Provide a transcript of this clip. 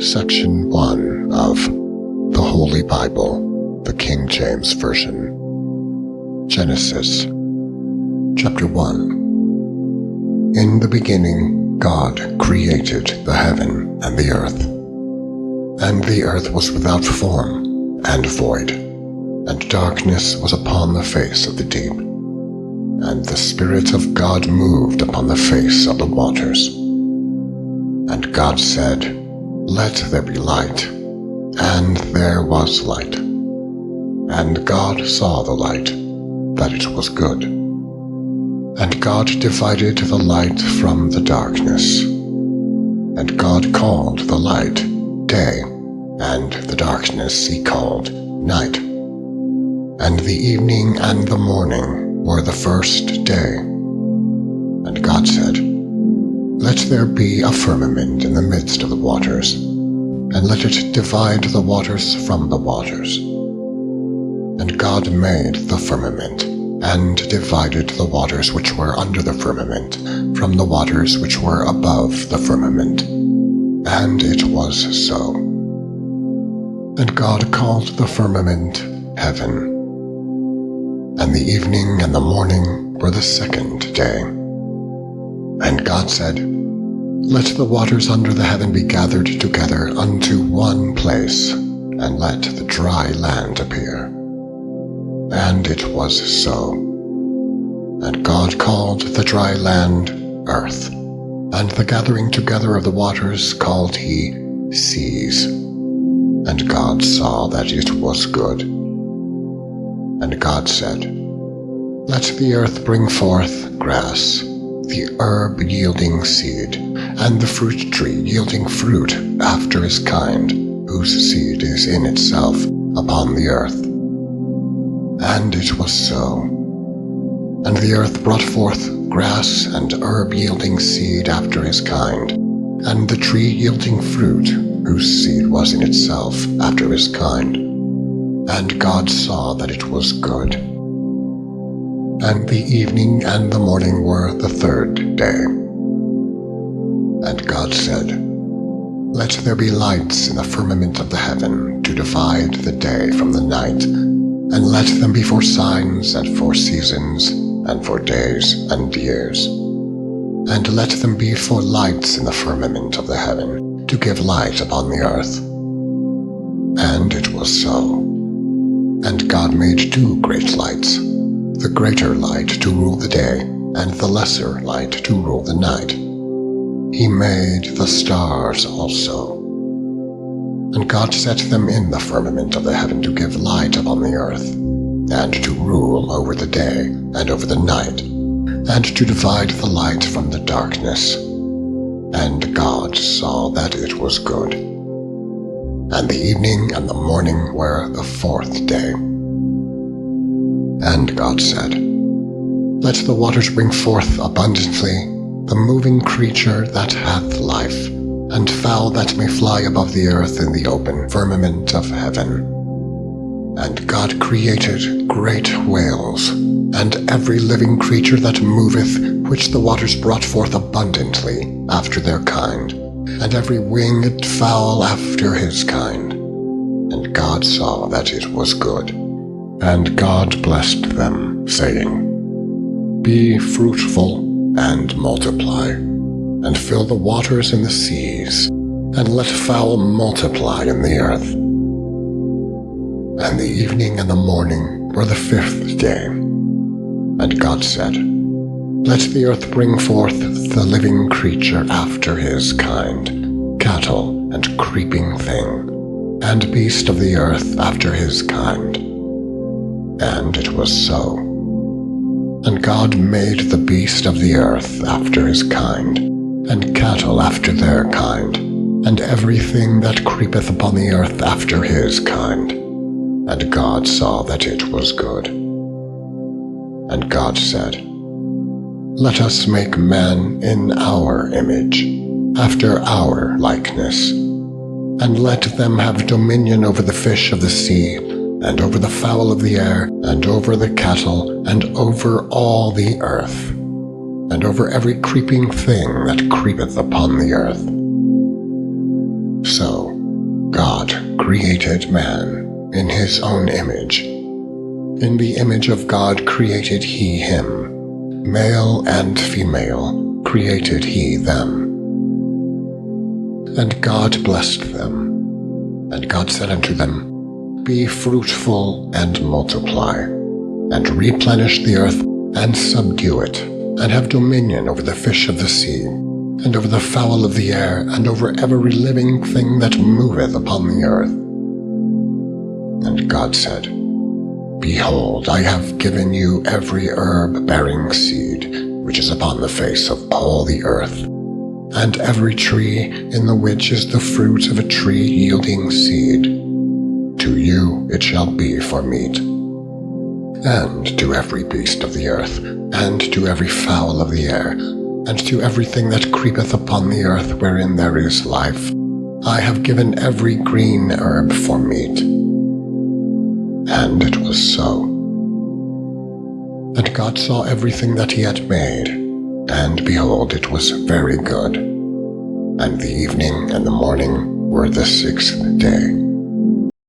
Section 1 of the Holy Bible, the King James Version. Genesis, Chapter 1. In the beginning, God created the heaven and the earth. And the earth was without form and void, and darkness was upon the face of the deep. And the Spirit of God moved upon the face of the waters. And God said, "Let there be light," and there was light. And God saw the light, that it was good. And God divided the light from the darkness. And God called the light day, and the darkness he called night. And the evening and the morning were the first day. And God said, "Let there be a firmament in the midst of the waters, and let it divide the waters from the waters." And God made the firmament, and divided the waters which were under the firmament from the waters which were above the firmament. And it was so. And God called the firmament heaven. And the evening and the morning were the second day. And God said, "Let the waters under the heaven be gathered together unto one place, and let the dry land appear." And it was so. And God called the dry land earth, and the gathering together of the waters called he seas. And God saw that it was good. And God said, "Let the earth bring forth grass, the herb yielding seed, and the fruit tree yielding fruit after his kind, whose seed is in itself upon the earth." And it was so. And the earth brought forth grass and herb yielding seed after his kind, and the tree yielding fruit, whose seed was in itself after his kind. And God saw that it was good. And the evening and the morning were the third day. And God said, "Let there be lights in the firmament of the heaven to divide the day from the night, and let them be for signs and for seasons and for days and years. And let them be for lights in the firmament of the heaven to give light upon the earth." And it was so. And God made two great lights, the greater light to rule the day, and the lesser light to rule the night. He made the stars also. And God set them in the firmament of the heaven to give light upon the earth, and to rule over the day and over the night, and to divide the light from the darkness. And God saw that it was good. And the evening and the morning were the fourth day. And God said, "Let the waters bring forth abundantly the moving creature that hath life, and fowl that may fly above the earth in the open firmament of heaven." And God created great whales, and every living creature that moveth, which the waters brought forth abundantly after their kind, and every winged fowl after his kind. And God saw that it was good. And God blessed them, saying, "Be fruitful and multiply, and fill the waters in the seas, and let fowl multiply in the earth." And the evening and the morning were the fifth day. And God said, "Let the earth bring forth the living creature after his kind, cattle and creeping thing, and beast of the earth after his kind." And it was so. And God made the beast of the earth after his kind, and cattle after their kind, and everything that creepeth upon the earth after his kind. And God saw that it was good. And God said, "Let us make man in our image, after our likeness, and let them have dominion over the fish of the sea, and over the fowl of the air, and over the cattle, and over all the earth, and over every creeping thing that creepeth upon the earth." So God created man in his own image. In the image of God created he him. Male and female created he them. And God blessed them. And God said unto them, Be fruitful and multiply, and replenish the earth, and subdue it, and have dominion over the fish of the sea, and over the fowl of the air, and over every living thing that moveth upon the earth. And God said, Behold, I have given you every herb bearing seed, which is upon the face of all the earth, and every tree in the which is the fruit of a tree yielding seed. To you it shall be for meat. And to every beast of the earth, and to every fowl of the air, and to everything that creepeth upon the earth wherein there is life, I have given every green herb for meat. And it was so. And God saw everything that he had made, and behold, it was very good. And the evening and the morning were the 6th day.